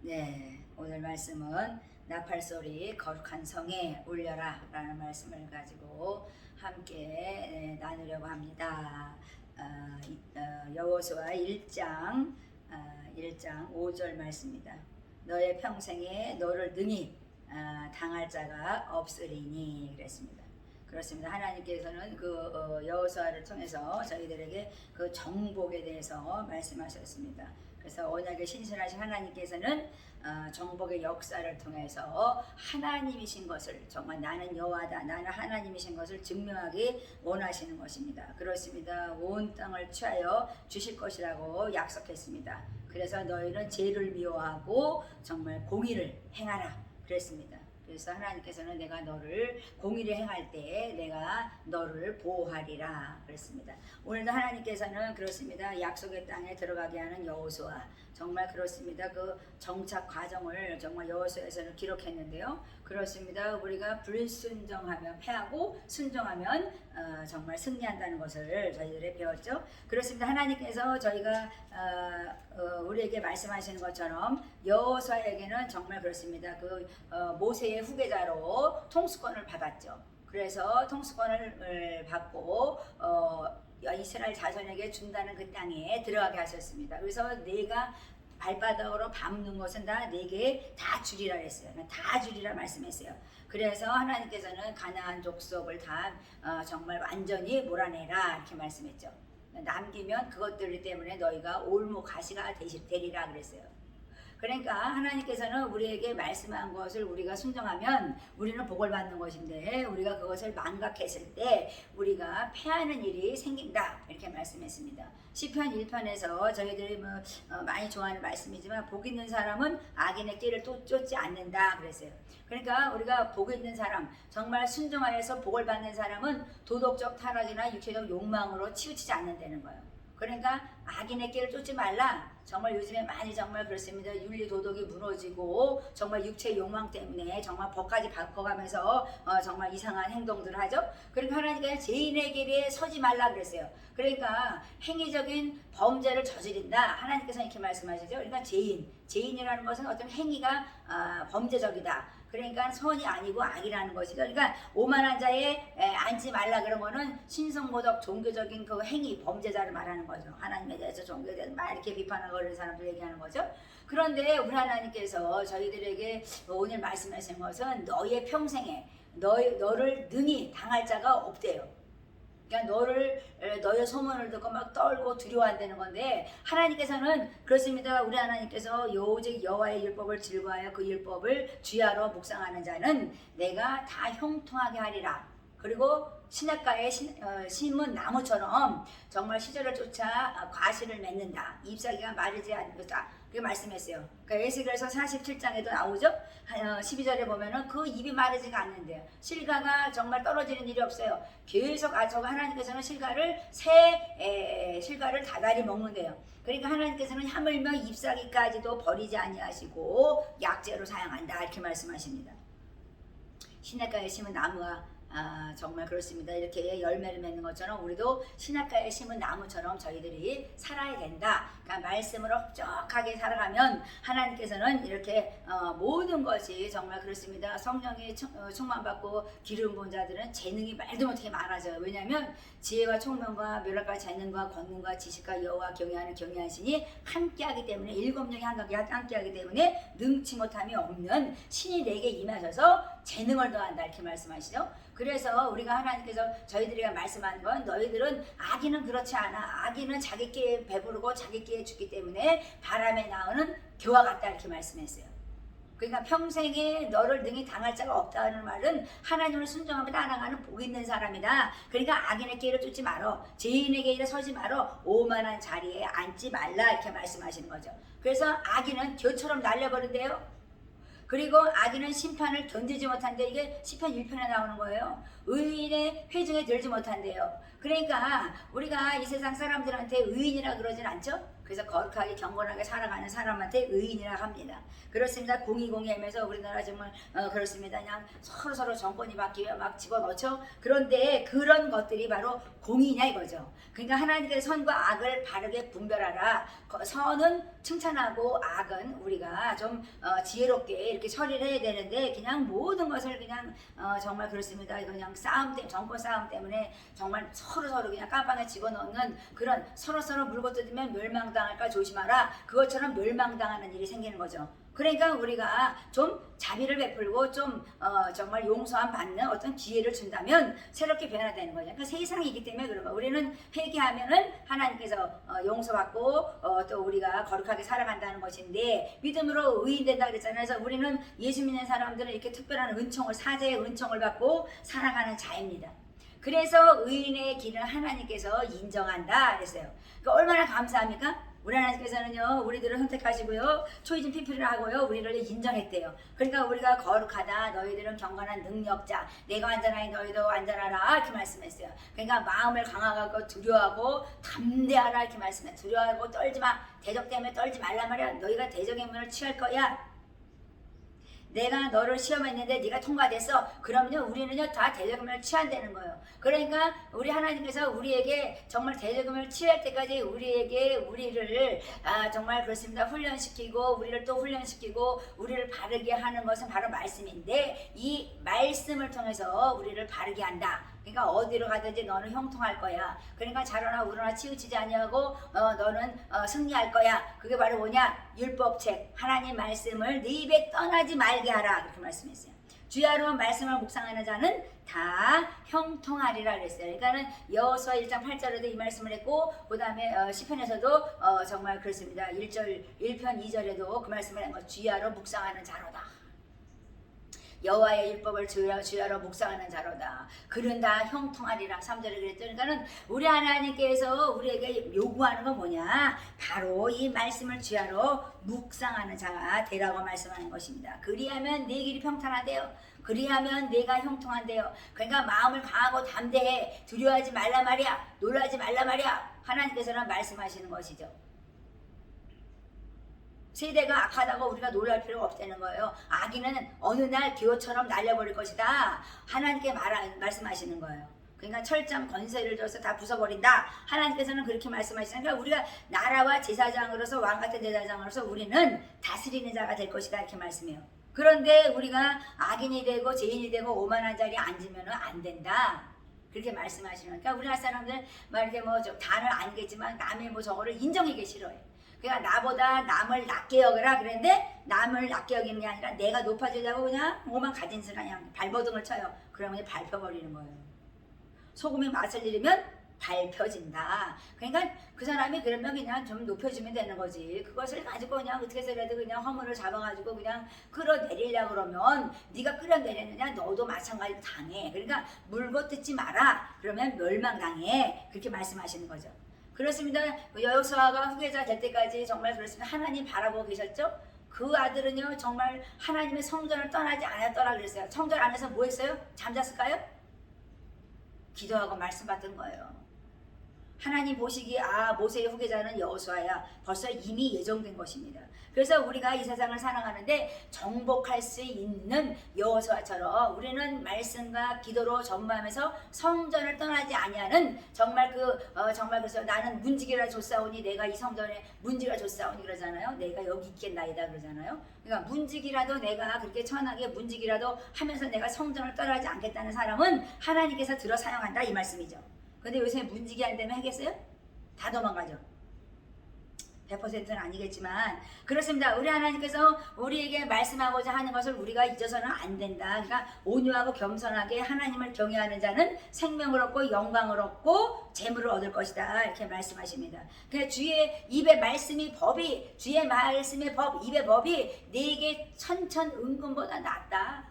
네, 오늘 말씀은 나팔소리 거룩한 성에 울려라 라는 말씀을 가지고 함께 나누려고 합니다. 여호수아 1장 1장 5절 말씀입니다. 너의 평생에 너를 능히 당할 자가 없으리니 그랬습니다. 그렇습니다. 하나님께서는 여호수아를 통해서 저희들에게 그 정복에 대해서 말씀하셨습니다. 그래서 언약에 신실하신 하나님께서는 정복의 역사를 통해서 하나님이신 것을 정말 나는 여호와다, 나는 하나님이신 것을 증명하기 원하시는 것입니다. 그렇습니다. 온 땅을 취하여 주실 것이라고 약속했습니다. 그래서 너희는 죄를 미워하고 정말 공의를 행하라 그랬습니다. 그래서 하나님께서는 내가 너를 공의를 행할 때 내가 너를 보호하리라 그랬습니다. 오늘도 하나님께서는 그렇습니다. 약속의 땅에 들어가게 하는 여호수아 정말 그렇습니다. 그 정착 과정을 정말 여호수아에서는 기록했는데요. 그렇습니다. 우리가 불순종하면 패하고 순종하면 정말 승리한다는 것을 저희들이 배웠죠. 그렇습니다. 하나님께서 저희가 우리에게 말씀하시는 것처럼 여호수아에게는 정말 그렇습니다. 모세의 후계자로 통수권을 받았죠. 그래서 통수권을 받고 이스라엘 자손에게 준다는 그 땅에 들어가게 하셨습니다. 그래서 내가 발바닥으로 밟는 것은 다 내게 다 주리라 했어요. 다 주리라 말씀했어요. 그래서 하나님께서는 가나안 족속을 다 정말 완전히 몰아내라 이렇게 말씀했죠. 남기면 그것들 때문에 너희가 올무 가시가 되리라 그랬어요. 그러니까 하나님께서는 우리에게 말씀한 것을 우리가 순종하면 우리는 복을 받는 것인데 우리가 그것을 망각했을 때 우리가 패하는 일이 생긴다 이렇게 말씀했습니다. 시편 1편에서 저희들이 많이 좋아하는 말씀이지만 복 있는 사람은 악인의 길을 또 쫓지 않는다 그랬어요. 그러니까 우리가 복 있는 사람 정말 순종하여서 복을 받는 사람은 도덕적 타락이나 육체적 욕망으로 치우치지 않는다는 거예요. 그러니까 악인의 길을 쫓지 말라. 정말 요즘에 많이 정말 그렇습니다. 윤리 도덕이 무너지고 정말 육체 욕망 때문에 정말 법까지 바꿔가면서 정말 이상한 행동들을 하죠. 그러니까 하나님께서 죄인의 길에 서지 말라 그랬어요. 그러니까 행위적인 범죄를 저지른다. 하나님께서 이렇게 말씀하시죠. 그러니까 죄인이라는 것은 어떤 행위가 범죄적이다. 그러니까 선이 아니고 악이라는 것이죠. 그러니까 오만한 자에 앉지 말라 그런 거는 신성모독 종교적인 그 행위 범죄자를 말하는 거죠. 하나님에 대해서 종교에 대해서 막 이렇게 비판하고 그러는 사람들 얘기하는 거죠. 그런데 우리 하나님께서 저희들에게 오늘 말씀하신 것은 너의 평생에 너를 능히 당할 자가 없대요. 그러니까 너의 소문을 듣고 막 떨고 두려워한다는 건데 하나님께서는 그렇습니다. 우리 하나님께서 오직 여호와의 율법을 즐거워하여 그 율법을 주야로 묵상하는 자는 내가 다 형통하게 하리라. 그리고 시냇가에 심은 나무처럼 정말 시절을 쫓아 과실을 맺는다. 잎사귀가 마르지 않는다. 그렇게 말씀했어요. 그러니까 에스겔서 47장에도 나오죠. 12절에 보면은 그 입이 마르지가 않는데요. 실과가 정말 떨어지는 일이 없어요. 계속 하나님께서는 실과를 다달이 먹는데요. 그러니까 하나님께서는 하물며 잎사귀까지도 버리지 아니하시고 약재로 사용한다 이렇게 말씀하십니다. 시냇가에 심은 나무가 정말 그렇습니다. 이렇게 열매를 맺는 것처럼 우리도 시냇가에 심은 나무처럼 저희들이 살아야 된다. 그러니까 말씀으로 흡족하게 살아가면 하나님께서는 이렇게 모든 것이 정말 그렇습니다. 성령이 충만받고 기름 부은 자들은 재능이 말도 못하게 많아져요. 왜냐하면 지혜와 총명과 멸락과 재능과 권능과 지식과 여호와 경외하는 경외한 신이 함께하기 때문에 7명이 함께하기 때문에 능치 못함이 없는 신이 내게 임하셔서 재능을 더한다 이렇게 말씀하시죠. 그래서 우리가 하나님께서 저희들에게 말씀하는 건 너희들은 악인은 그렇지 않아. 악인은 자기끼리 배부르고 자기끼리 죽기 때문에 바람에 나오는 겨와 같다 이렇게 말씀했어요. 그러니까 평생에 너를 능히 당할 자가 없다는 말은 하나님을 순종하며 따라가는 복 있는 사람이다. 그러니까 악인의 길을 쫓지 말어. 죄인의 길에 서지 말어. 오만한 자리에 앉지 말라 이렇게 말씀하시는 거죠. 그래서 악인은 겨처럼 날려버린대요. 그리고 악인은 심판을 견디지 못한대. 이게 시편 1편에 나오는 거예요. 의인의 회중에 들지 못한대요. 그러니까 우리가 이 세상 사람들한테 의인이라 그러진 않죠. 그래서 거룩하게 경건하게 살아가는 사람한테 의인이라 합니다. 그렇습니다. 020 하면서 우리나라 정말 그렇습니다. 그냥 서로 정권이 바뀌면 막 집어넣죠. 그런데 그런 것들이 바로 공의냐 이거죠. 그러니까 하나님께서 선과 악을 바르게 분별하라. 선은 칭찬하고 악은 우리가 좀 지혜롭게 이렇게 처리를 해야 되는데 그냥 모든 것을 그냥 정말 그렇습니다. 그냥 정권 싸움 때문에 정말 서로 그냥 깜빵에 집어넣는 그런 서로 물고 뜯으면 멸망당할까 조심하라. 그것처럼 멸망당하는 일이 생기는 거죠. 그러니까 우리가 좀 자비를 베풀고 좀 정말 용서함 받는 어떤 기회를 준다면 새롭게 변화되는 거죠. 그러니까 세상이기 때문에 그런 거. 우리는 회개하면은 하나님께서 용서받고 또 우리가 거룩하게 살아간다는 것인데 믿음으로 의인 된다 그랬잖아요. 그래서 우리는 예수 믿는 사람들은 이렇게 특별한 은총을 사제의 은총을 받고 살아가는 자입니다. 그래서 의인의 길을 하나님께서 인정한다 그랬어요. 그러니까 얼마나 감사합니까? 우리 하나님께서는요 우리들을 선택하시고요 초이진 피플이라 하고요 우리를 인정했대요. 그러니까 우리가 거룩하다 너희들은 경건한 능력자 내가 완전하니 너희도 완전하라 이렇게 말씀했어요. 그러니까 마음을 강하고 두려워하고 담대하라 이렇게 말씀했어요. 두려워하고 떨지마 대적 때문에 떨지 말란 말이야. 너희가 대적의 문을 취할 거야. 내가 너를 시험했는데 네가 통과됐어. 그러면요 우리는요 다 대적금을 취한다는 거예요. 그러니까 우리 하나님께서 우리에게 정말 대적금을 취할 때까지 우리를 정말 그렇습니다. 훈련시키고 우리를 또 훈련시키고 우리를 바르게 하는 것은 바로 말씀인데 이 말씀을 통해서 우리를 바르게 한다. 그러니까 어디로 가든지 너는 형통할 거야. 그러니까 자로나 우로나 치우치지 아니하고 너는 승리할 거야. 그게 바로 뭐냐? 율법책 하나님 말씀을 네 입에 떠나지 말게 하라. 그렇게 말씀했어요. 주야로 말씀을 묵상하는 자는 다 형통하리라 그랬어요. 그러니까는 여호수아 1장 8절에도 이 말씀을 했고 그 다음에 시편에서도 정말 그렇습니다. 1편 2절에도 그 말씀을 한 거. 주야로 묵상하는 자로다. 여호와의 율법을 주야로 묵상하는 자로다. 그는 다 형통하리라. 3절에 그랬죠. 그러니까는 우리 하나님께서 우리에게 요구하는 건 뭐냐? 바로 이 말씀을 주야로 묵상하는 자가 되라고 말씀하는 것입니다. 그리하면 내 길이 평탄하대요. 그리하면 내가 형통한대요. 그러니까 마음을 강하고 담대해. 두려워하지 말라 말이야. 놀라지 말라 말이야. 하나님께서는 말씀하시는 것이죠. 세대가 악하다고 우리가 놀랄 필요가 없다는 거예요. 악인은 어느 날 기호처럼 날려버릴 것이다. 하나님께 말씀하시는 거예요. 그러니까 철장 권세를 줘서 다 부숴버린다. 하나님께서는 그렇게 말씀하시니까 그러니까 우리가 나라와 제사장으로서 왕같은 제사장으로서 우리는 다스리는 자가 될 것이다 이렇게 말씀해요. 그런데 우리가 악인이 되고 죄인이 되고 오만한 자리에 앉으면 안 된다. 그렇게 말씀하시는 거니까 우리나라 사람들 막 이렇게 다는 아니겠지만 남의 저거를 인정하기 싫어해. 그러니까 나보다 남을 낮게 여겨라 그랬는데 남을 낮게 여기는 게 아니라 내가 높아지려고 그냥 뭐만 가진 사람 그냥 발버둥을 쳐요. 그러면 밟혀버리는 거예요. 소금이 맛을 잃으면 밟혀진다. 그러니까 그 사람이 그러면 그냥 좀 높여주면 되는 거지. 그것을 가지고 그냥 어떻게 해서라도 그냥 허물을 잡아가지고 그냥 끌어내리려고 그러면 네가 끌어내렸느냐 너도 마찬가지로 당해. 그러니까 물고 뜯지 마라. 그러면 멸망당해. 그렇게 말씀하시는 거죠. 그렇습니다. 여호수아가 후계자 될 때까지 정말 그렇습니다. 하나님 바라보고 계셨죠? 그 아들은요 정말 하나님의 성전을 떠나지 않았더라 그랬어요. 성전 안에서 뭐 했어요? 잠잤을까요? 기도하고 말씀 받던 거예요. 하나님 보시기에 모세의 후계자는 여호수아야. 벌써 이미 예정된 것입니다. 그래서 우리가 이 세상을 살아가는데 정복할 수 있는 여호수아처럼 우리는 말씀과 기도로 전무하면서 성전을 떠나지 아니하는 정말 정말 그래서 나는 문지기라 줬사오니 내가 이 성전에 문지기라 줬사오니 그러잖아요. 내가 여기 있겠나이다 그러잖아요. 그러니까 문지기라도 내가 그렇게 천하게 문지기라도 하면서 내가 성전을 떠나지 않겠다는 사람은 하나님께서 들어 사용한다 이 말씀이죠. 근데 요새 문지기 안 되면 하겠어요? 다 도망가죠. 100%는 아니겠지만 그렇습니다. 우리 하나님께서 우리에게 말씀하고자 하는 것을 우리가 잊어서는 안 된다. 그러니까 온유하고 겸손하게 하나님을 경외하는 자는 생명을 얻고 영광을 얻고 재물을 얻을 것이다. 이렇게 말씀하십니다. 그러니까 주의 입의 말씀이 법이 주의 말씀의 법 입의 법이 네게 천천은금보다 낫다.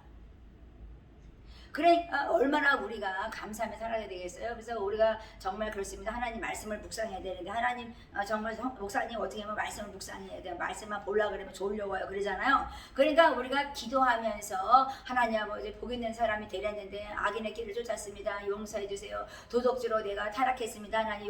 그러니까 얼마나 우리가 감사하며 살아야 되겠어요. 그래서 우리가 정말 그렇습니다. 하나님 말씀을 묵상해야 되는데 하나님 정말 목사님 어떻게 하면 말씀을 묵상해야 돼요. 말씀만 보려고 그러면 졸려와요. 그러잖아요. 그러니까 우리가 기도하면서 하나님 아버지 복 있는 사람이 되렸는데 악인의 길을 쫓았습니다. 용서해 주세요. 도덕지로 내가 타락했습니다. 하나님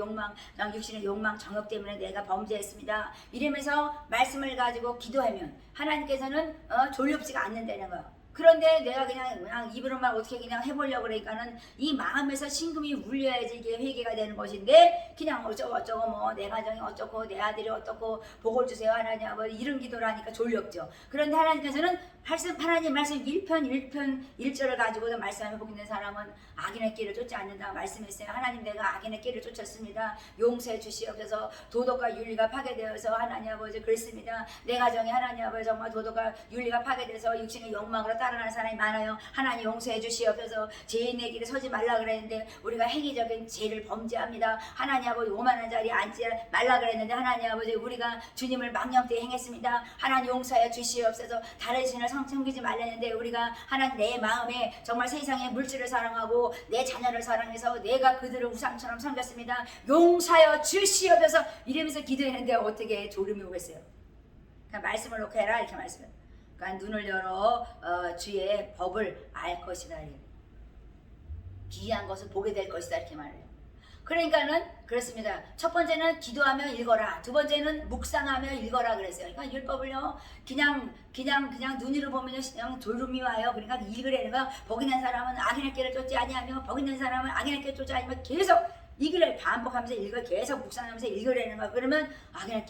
육신의 욕망 정욕 때문에 내가 범죄했습니다. 이러면서 말씀을 가지고 기도하면 하나님께서는 졸렵지가 않는다는 거예요. 그런데 내가 그냥 입으로만 어떻게 그냥 해보려고 그러니까는 이 마음에서 신금이 울려야지 이게 회개가 되는 것인데 그냥 어쩌고 뭐 내 가정이 어쩌고 내 아들이 어떻고 복을 주세요 하나님 아버지 이런 기도를 하니까 졸렵죠. 그런데 하나님께서는 하나님 말씀 1편 1절을 가지고도 말씀하며 복 있는 사람은 악인의 길을 쫓지 않는다 말씀했어요. 하나님 내가 악인의 길을 쫓았습니다. 용서해 주시옵소서. 도덕과 윤리가 파괴되어서 하나님 아버지 그랬습니다. 내 가정에 하나님 아버지 정말 도덕과 윤리가 파괴돼서 육신의 욕망으로 따라가는 사람이 많아요. 하나님 용서해 주시옵소서. 죄인의 길에 서지 말라 그랬는데 우리가 행위적인 죄를 범죄합니다. 하나님 아버지 오만한 자리에 앉지 말라 그랬는데 하나님 아버지 우리가 주님을 망령되이 행했습니다. 하나님 용서해 주시옵소서. 다른 신을 섬기지 말랬는데 우리가 하나님 내 마음에 정말 세상의 물질을 사랑하고 내 자녀를 사랑해서 내가 그들을 우상처럼 섬겼습니다. 용서하여 주시옵소서. 이러면서 기도했는데 어떻게 졸음이 오겠어요. 그러니까 말씀을 놓고 해라 이렇게 말씀해요. 그러니까 눈을 열어 주의 법을 알 것이다. 기이한 것을 보게 될 것이다 이렇게 말해요. 그러니까는 그렇습니다. 첫 번째는 기도하며 읽어라. 두 번째는 묵상하며 읽어라 그랬어요. 그러니까 율법을요 그냥 눈으로 보면요 그냥 졸음이 와요. 그러니까 읽으라는 거. 복 있는 사람은 악인의 길을 쫓지 아니하며 복 있는 사람은 악인의 길을 쫓지 아니하며 계속 읽으래 반복하면서 읽어 계속 묵상하면서 읽으라는 거. 그러면 악인의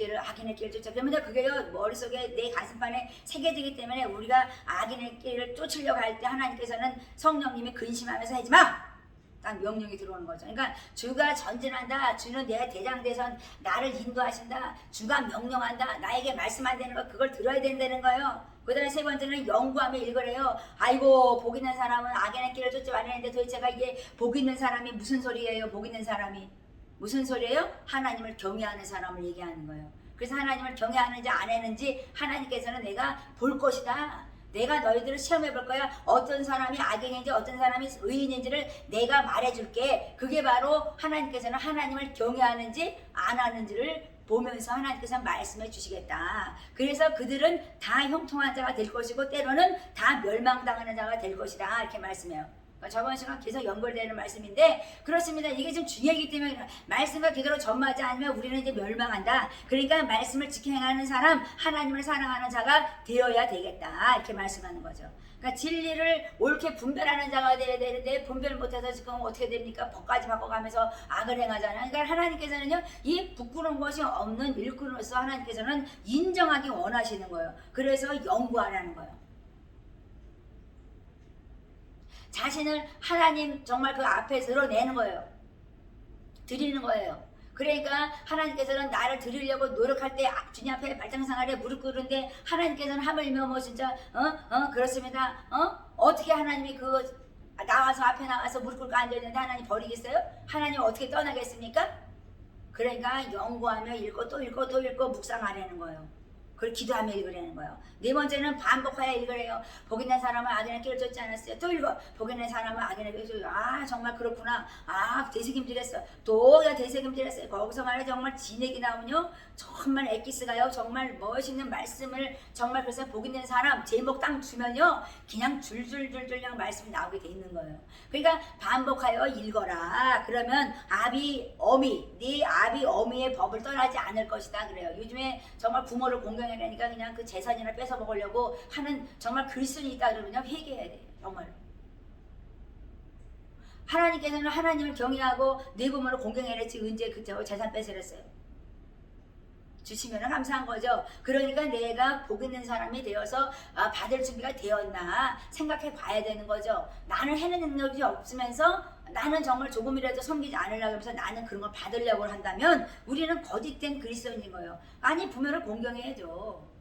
길을 쫓아. 그러면 그게요 머릿속에 내 가슴판에 새겨지기 때문에 우리가 악인의 길을 쫓으려고 할 때 하나님께서는 성령님이 근심하면서 하지 마. 딱 명령이 들어오는 거죠. 그러니까 주가 전진한다. 주는 내 대장대선 나를 인도하신다. 주가 명령한다. 나에게 말씀 안 되는 거 그걸 들어야 된다는 거예요. 그 다음에 세 번째는 연구하며 읽으래요. 아이고 복 있는 사람은 악인의 길을 쫓지 말았는데 도대체가 이게 복 있는 사람이 무슨 소리예요? 복 있는 사람이 무슨 소리예요? 하나님을 경외하는 사람을 얘기하는 거예요. 그래서 하나님을 경외하는지 안 했는지 하나님께서는 내가 볼 것이다. 내가 너희들을 시험해 볼 거야. 어떤 사람이 악인인지 어떤 사람이 의인인지를 내가 말해줄게. 그게 바로 하나님께서는 하나님을 경외하는지 안 하는지를 보면서 하나님께서 말씀해 주시겠다. 그래서 그들은 다 형통한 자가 될 것이고 때로는 다 멸망당하는 자가 될 것이다. 이렇게 말씀해요. 저번 시간 계속 연결되는 말씀인데 그렇습니다. 이게 좀 중요하기 때문에 말씀과 기도로 전무하지 않으면 우리는 이제 멸망한다. 그러니까 말씀을 지켜 행하는 사람 하나님을 사랑하는 자가 되어야 되겠다. 이렇게 말씀하는 거죠. 그러니까 진리를 옳게 분별하는 자가 되어야 되는데 분별 못해서 지금 어떻게 됩니까? 법까지 바꿔가면서 악을 행하잖아요. 그러니까 하나님께서는요 이 부끄러운 것이 없는 일꾼으로서 하나님께서는 인정하기 원하시는 거예요. 그래서 연구하라는 거예요. 자신을 하나님 정말 그 앞에 드러내는 거예요. 드리는 거예요. 그러니까 하나님께서는 나를 드리려고 노력할 때 주님 앞에 발장상하래 무릎 꿇는데 하나님께서는 하물며 뭐 진짜 그렇습니다. 어떻게 하나님이 나와서 앞에 나와서 무릎 꿇고 앉아있는데 하나님 버리겠어요? 하나님 어떻게 떠나겠습니까? 그러니까 연구하며 읽고 또 읽고 또 읽고 묵상하라는 거예요. 그걸 기도하며 읽으라는 거예요. 네 번째는 반복하여 읽으래요. 복 있는 사람은 악인의 길을 쫓지 않았어요. 또 읽어. 복 있는 사람은 악인의 길을 쫓지 않았어요. 정말 그렇구나. 되새김질했어. 또 되새김질했어요. 거기서 말해 정말 진액이 나오면요. 정말 엑기스가요. 정말 멋있는 말씀을 정말 그래서 복 있는 사람 제목 딱 주면요. 그냥 줄줄줄줄 그냥 말씀이 나오게 돼 있는 거예요. 그러니까 반복하여 읽어라. 그러면 네 아비 어미의 법을 떠나지 않을 것이다 그래요. 요즘에 정말 부모를 공경해내니까 그냥 그 재산이나 뺏어 먹으려고 하는 정말 글쓴이 있다 그러면 회개해야 돼요. 정말. 하나님께서는 하나님을 경외하고 네 부모를 공경해냈지 언제 그저 재산 뺏으랬어요. 주시면 감사한 거죠. 그러니까 내가 복 있는 사람이 되어서 받을 준비가 되었나 생각해 봐야 되는 거죠. 나는 해낼 능력이 없으면서 나는 정말 조금이라도 섬기지 않으려고 하면서 나는 그런 걸 받으려고 한다면 우리는 거짓된 그리스도인인 거예요. 아니 부모를 공경해야죠.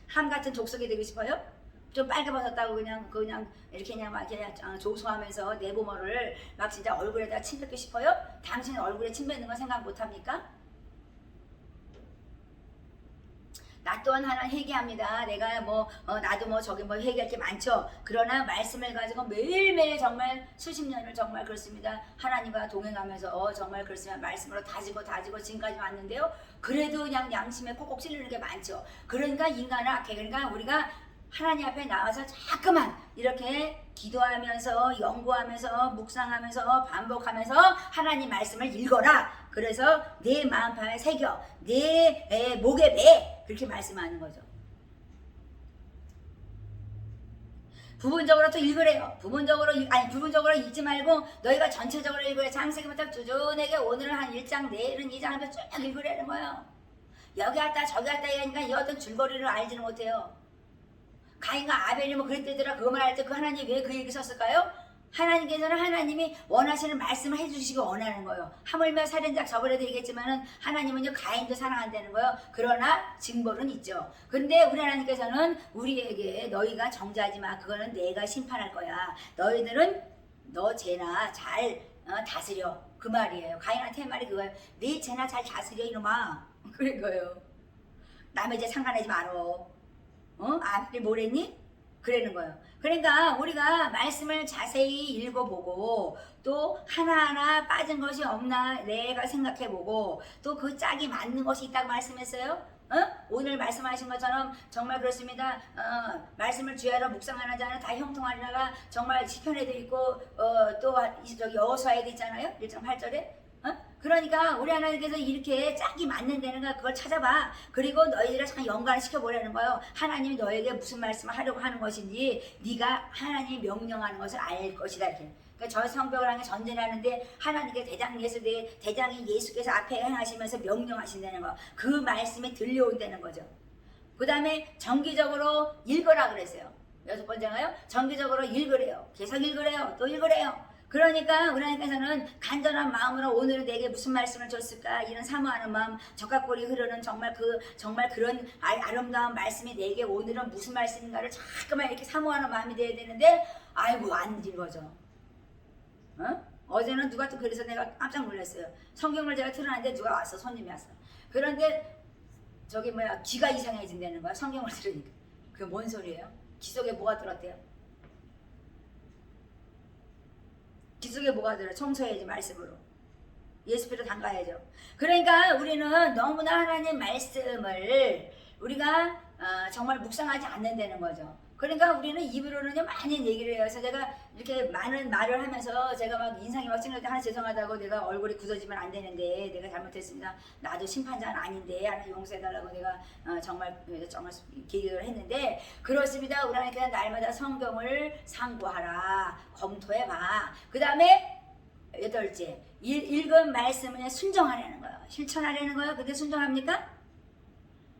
함 같은 족속이 되고 싶어요? 좀 빨개벗었다고 그냥 이렇게 막 조소하면서 내 부모를 막 진짜 얼굴에다 침 뱉고 싶어요? 당신 얼굴에 침 뱉는 건 생각 못 합니까? 나 또한 하나 회개합니다. 내가 나도 저기 회개할 게 많죠. 그러나 말씀을 가지고 매일매일 정말 수십 년을 정말 그렇습니다. 하나님과 동행하면서 정말 그렇습니다. 말씀으로 다지고 지금까지 왔는데요. 그래도 그냥 양심에 꼭꼭 찔리는 게 많죠. 그러니까 인간은 악해. 그러니까 우리가 하나님 앞에 나와서 자꾸만 이렇게 기도하면서 연구하면서 묵상하면서 반복하면서 하나님 말씀을 읽어라. 그래서 내 마음판에 새겨 내 목에 매 그렇게 말씀하는 거죠. 부분적으로 또 읽으래요. 부분적으로 읽지 말고 너희가 전체적으로 읽으래. 창세기부터 쭈쭈내게 오늘은 한 1장 내일은 2장 쭉 읽으라는 거예요. 여기 왔다 저기 왔다 하니까 이 어떤 줄거리를 알지는 못해요. 가인과 아벨이 그랬대더라. 그거 말할 때 그 하나님 왜 그 얘기 썼을까요? 하나님께서는 하나님이 원하시는 말씀을 해주시기 원하는 거예요. 하물며 살인자 저번에도 얘기했지만은 하나님은요 가인도 사랑한다는 거예요. 그러나 징벌은 있죠. 그런데 우리 하나님께서는 우리에게 너희가 정죄하지 마. 그거는 내가 심판할 거야. 너희들은 너 죄나 잘 다스려. 그 말이에요. 가인한테 한 말이 그거예요. 네 죄나 잘 다스려 이놈아. 그런 거예요. 남의 죄 상관하지 말어. 아벨이 뭐랬니? 그러는 거예요. 그러니까 우리가 말씀을 자세히 읽어보고 또 하나하나 빠진 것이 없나 내가 생각해보고 또 그 짝이 맞는 것이 있다고 말씀했어요. 오늘 말씀하신 것처럼 정말 그렇습니다. 말씀을 주야로 묵상하는 자는 다 형통하리라가 정말 시편에도 있고 또 저기 여호수아에도 있잖아요. 1장 8절에. 그러니까 우리 하나님께서 이렇게 짝이 맞는 데는 그걸 찾아봐. 그리고 너희들을 잠깐 연관을 시켜보라는 거예요. 하나님이 너에게 무슨 말씀을 하려고 하는 것인지 네가 하나님이 명령하는 것을 알 것이다. 이렇게. 그러니까 저 성벽을 향해 전진하는데 하나님께 대장이 예수께서 앞에 행하시면서 명령하신다는 거. 그 말씀이 들려온다는 거죠. 그 다음에 정기적으로 읽으라 그랬어요. 6번째가요. 정기적으로 읽으래요. 계속 읽으래요. 또 읽으래요. 그러니까 우리 하나님께서는 간절한 마음으로 오늘은 내게 무슨 말씀을 줬을까 이런 사모하는 마음 적각골이 흐르는 정말 그런 아름다운 말씀이 내게 오늘은 무슨 말씀인가를 자꾸만 이렇게 사모하는 마음이 돼야 되는데 아이고 안 읽어져. 어제는 누가 또 그래서 내가 깜짝 놀랐어요. 성경을 제가 틀어놨는데 누가 왔어. 손님이 왔어. 그런데 저기 귀가 이상해진다는 거야. 성경을 들으니까. 그게 뭔 소리예요? 귀 속에 뭐가 들었대요? 귀 속에 뭐가 들어? 청소해야지 말씀으로. 예수피로 담가야죠. 그러니까 우리는 너무나 하나님 말씀을 우리가 정말 묵상하지 않는다는 거죠. 그러니까 우리는 입으로는요 많이 얘기를 해요. 그래서 제가 이렇게 많은 말을 하면서 제가 막 인상이 막 찡할 때 하나 죄송하다고 내가 얼굴이 굳어지면 안 되는데 내가 잘못했습니다. 나도 심판자는 아닌데 하나 용서해달라고 내가 정말 기도를 했는데 그렇습니다. 우리 하나님께서 날마다 성경을 상고하라. 검토해봐. 그 다음에 8째 읽은 말씀에 순종하라는 거예요. 실천하라는 거예요. 근데 순종합니까?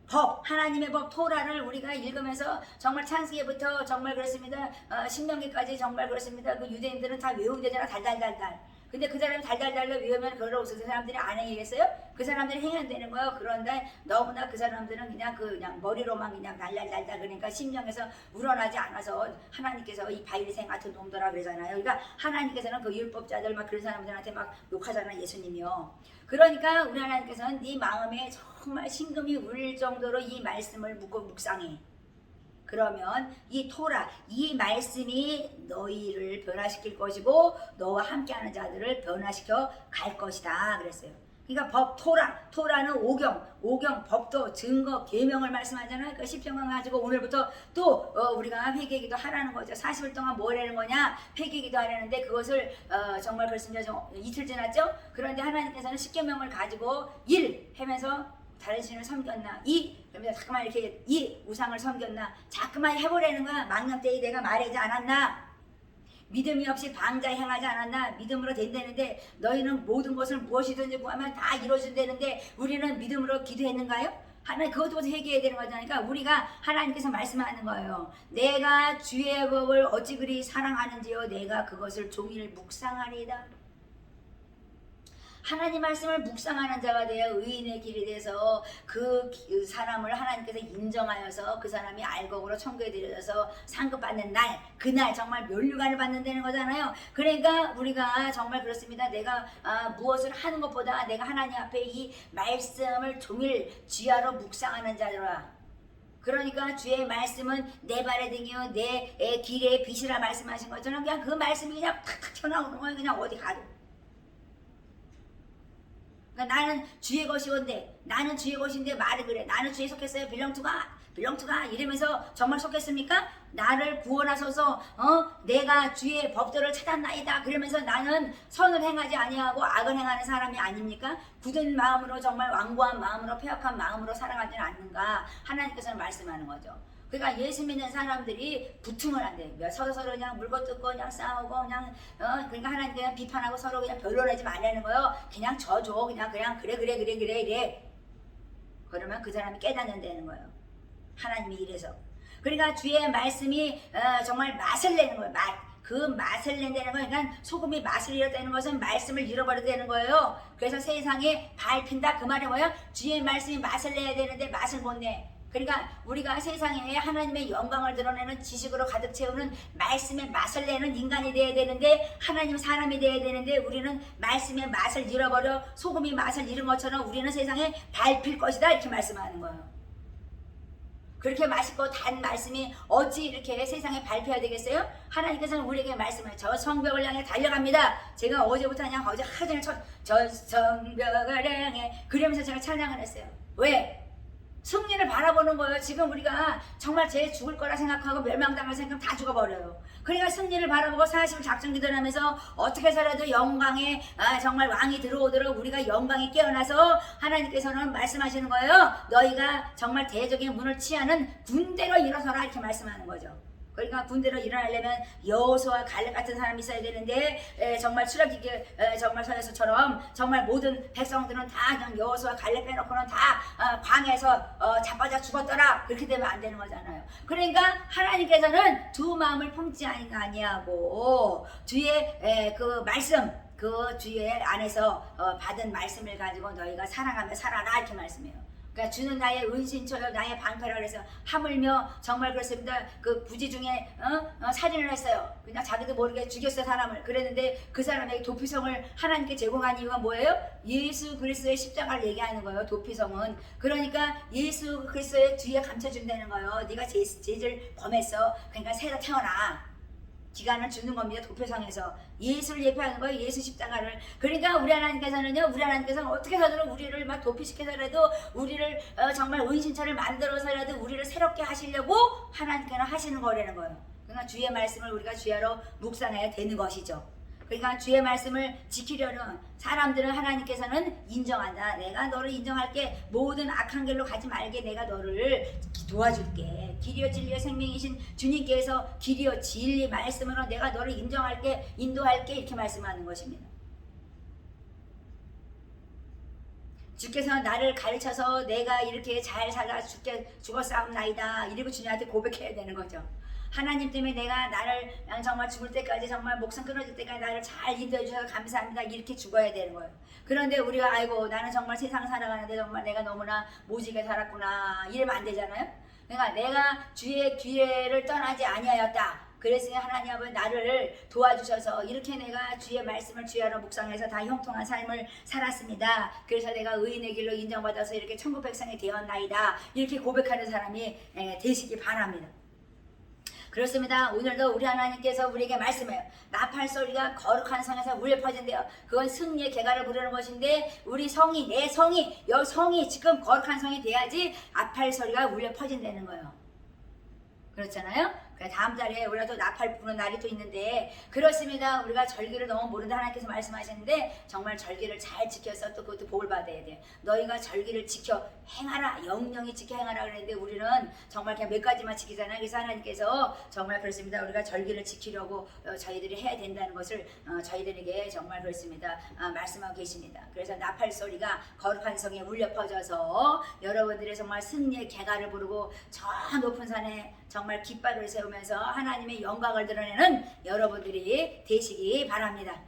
법, 하나님의 법 토라를 우리가 읽으면서 정말 창세기부터 정말 그렇습니다. 신명기까지 정말 그렇습니다. 그 유대인들은 다 외운대잖아. 달달달달. 근데 그 사람이 달달달달 외우면 그걸 없어서 그 사람들이 안 행하겠어요? 그 사람들이 행한다는 거예요. 그런데 너무나 그 사람들은 그냥 머리로만 그냥 달달달달 그러니까 심령에서 우러나지 않아서 하나님께서 이 바이리생 같은 놈들아 그러잖아요. 그러니까 하나님께서는 그 율법자들 막 그런 사람들한테 막 욕하잖아 예수님이요. 그러니까 우리 하나님께서는 네 마음에 정말 심금이 울릴 정도로 이 말씀을 묵상해. 그러면 이 토라, 이 말씀이 너희를 변화시킬 것이고 너와 함께하는 자들을 변화시켜 갈 것이다 그랬어요. 그러니까 법, 토라는 오경, 법도, 증거, 계명을 말씀하잖아요. 그 시편만 가지고 오늘부터 또 우리가 회개기도 하라는 거죠. 40일 동안 뭘 하는 거냐? 회개기도 하라는데 그것을 정말 그렇습니다. 좀 이틀 지났죠? 그런데 하나님께서는 십계명을 가지고 1 하면서 다른 신을 섬겼나? 2 그러면 자꾸만 이렇게 우상을 섬겼나? 자꾸만 해보라는 거야. 망령 때에 내가 말하지 않았나? 믿음이 없이 방자 행하지 않았나? 믿음으로 된다는데 너희는 모든 것을 무엇이든지 구하면 다 이루어진다는데 우리는 믿음으로 기도했는가요? 하나님 그것도 회개해야 되는 거잖아요. 그러니까 우리가 하나님께서 말씀하는 거예요. 내가 주의 법을 어찌 그리 사랑하는지요. 내가 그것을 종일 묵상하리이다. 하나님 말씀을 묵상하는 자가 되어 의인의 길이 돼서 그 사람을 하나님께서 인정하여서 그 사람이 알곡으로 천국에 들여져서 상급받는 날, 그날 정말 면류관을 받는다는 거잖아요. 그러니까 우리가 정말 그렇습니다. 내가 무엇을 하는 것보다 내가 하나님 앞에 이 말씀을 종일 쥐하로 묵상하는 자라. 그러니까 주의 말씀은 내 발의 등이요 내 길의 빛이라 말씀하신 것처럼 그냥 그 말씀이 그냥 탁탁 튀어나오는 거예요. 그냥 어디 가도. 그러니까 나는 주의 것이온데 나는 주의 것인데 말이 그래. 나는 주에 속했어요. 빌렁투가 이러면서 정말 속했습니까? 나를 구원하소서 내가 주의 법도를 찾았나이다. 그러면서 나는 선을 행하지 아니하고 악을 행하는 사람이 아닙니까? 굳은 마음으로 정말 완고한 마음으로 패역한 마음으로 살아가지는 않는가 하나님께서는 말씀하는 거죠. 그러니까 예수 믿는 사람들이 부퉁을 안 돼. 서로 그냥 물고 뜯고 그냥 싸우고 그냥 그러니까 하나님 그냥 비판하고 서로 그냥 변론하지 말라는 거요. 그냥 져줘. 그냥 그래 이래. 그러면 그 사람이 깨닫는다는 거예요. 하나님이 이래서. 그러니까 주의 말씀이 정말 맛을 내는 거예요. 그 맛을 낸다는 거예요. 그러니까 소금이 맛을 잃었다는 것은 말씀을 잃어버리다는 거예요. 그래서 세상에 밟힌다 그 말이 뭐예요? 주의 말씀이 맛을 내야 되는데 맛을 못 내. 그러니까 우리가 세상에 하나님의 영광을 드러내는 지식으로 가득 채우는 말씀의 맛을 내는 인간이 되어야 되는데 하나님 사람이 되어야 되는데 우리는 말씀의 맛을 잃어버려 소금이 맛을 잃은 것처럼 우리는 세상에 밟힐 것이다 이렇게 말씀하는 거예요. 그렇게 맛있고 단 말씀이 어찌 이렇게 세상에 밟혀야 되겠어요? 하나님께서는 우리에게 말씀을 저 성벽을 향해 달려갑니다. 제가 어제부터 그냥 어제 하루 종일 저 성벽을 향해 그러면서 제가 찬양을 했어요. 왜? 승리를 바라보는 거예요. 지금 우리가 정말 제 죽을 거라 생각하고 멸망당할 생각하면 다 죽어버려요. 그러니까 승리를 바라보고 40일 작정기도를 하면서 어떻게 살아도 영광에 정말 왕이 들어오도록 우리가 영광이 깨어나서 하나님께서는 말씀하시는 거예요. 너희가 정말 대적의 문을 취하는 군대로 일어서라 이렇게 말씀하는 거죠. 그러니까 군대로 일어나려면 여호수아와 갈렙 같은 사람이 있어야 되는데 정말 출애굽기 정말 서에서처럼 정말 모든 백성들은 다 그냥 여호수아 갈렙 빼놓고는 다 광야에서 자빠져 죽었더라 그렇게 되면 안 되는 거잖아요. 그러니까 하나님께서는 두 마음을 품지 아니하고 주의 그 말씀 그 주의 안에서 받은 말씀을 가지고 너희가 사랑하며 살아라 이렇게 말씀해요. 그러니까 주는 나의 은신처요 나의 방패라 그래서 하물며 정말 그렇습니다. 그 부지 중에 살인을 했어요. 그냥 자기도 모르게 죽였어요 사람을. 그랬는데 그 사람에게 도피성을 하나님께 제공한 이유가 뭐예요? 예수 그리스도의 십자가를 얘기하는 거예요. 도피성은. 그러니까 예수 그리스도의 뒤에 감춰준다는 거예요. 네가 죄를 범했어. 그러니까 새로 태어나. 기간을 주는 겁니다. 도표성에서 예수를 예표하는 거예요. 예수 십자가를. 그러니까 우리 하나님께서는 어떻게 해서든 우리를 막 도피시켜서라도 우리를 정말 은신처를 만들어서라도 우리를 새롭게 하시려고 하나님께는 하시는 거라는 거예요. 그러니까 주의 말씀을 우리가 주야로 묵상해야 되는 것이죠. 그러니까 주의 말씀을 지키려는 사람들은 하나님께서는 인정한다. 내가 너를 인정할게. 모든 악한 길로 가지 말게. 내가 너를 도와줄게. 길이요 진리요 생명이신 주님께서 길이요 진리 말씀으로 내가 너를 인정할게. 인도할게. 이렇게 말씀하는 것입니다. 주께서 나를 가르쳐서 내가 이렇게 잘 살아 죽었사옵나이다. 이러고 주님한테 고백해야 되는 거죠. 하나님 때문에 내가 나를 정말 죽을 때까지 정말 목숨 끊어질 때까지 나를 잘 인도해 주셔서 감사합니다. 이렇게 죽어야 되는 거예요. 그런데 우리가 아이고 나는 정말 세상 살아가는데 정말 내가 너무나 모지게 살았구나 이러면 안 되잖아요. 그러니까 내가 주의 기회를 떠나지 아니하였다. 그랬으니 하나님 아버지 나를 도와주셔서 이렇게 내가 주의 말씀을 주야로 묵상해서 다 형통한 삶을 살았습니다. 그래서 내가 의인의 길로 인정받아서 이렇게 천국 백성이 되었나이다. 이렇게 고백하는 사람이 되시기 바랍니다. 그렇습니다. 오늘도 우리 하나님께서 우리에게 말씀해요. 나팔 소리가 거룩한 성에서 울려 퍼진대요. 그건 승리의 개가를 부르는 것인데 우리 성이 내 성이 여 성이 지금 거룩한 성이 돼야지 나팔 소리가 울려 퍼진다는 거예요. 그렇잖아요. 다음 달에 우리가 또 나팔 부는 날이 또 있는데 그렇습니다. 우리가 절기를 너무 모른다 하나님께서 말씀하셨는데 정말 절기를 잘 지켜서 또 그것도 복을 받아야 돼. 너희가 절기를 지켜 행하라. 영영히 지켜 행하라 그랬는데 우리는 정말 그냥 몇 가지만 지키잖아요. 그래서 하나님께서 정말 그렇습니다. 우리가 절기를 지키려고 저희들이 해야 된다는 것을 저희들에게 정말 그렇습니다. 말씀하고 계십니다. 그래서 나팔 소리가 거룩한 성에 울려 퍼져서 여러분들의 정말 승리의 개가를 부르고 저 높은 산에 정말 깃발을 세우면서 하나님의 영광을 드러내는 여러분들이 되시기 바랍니다.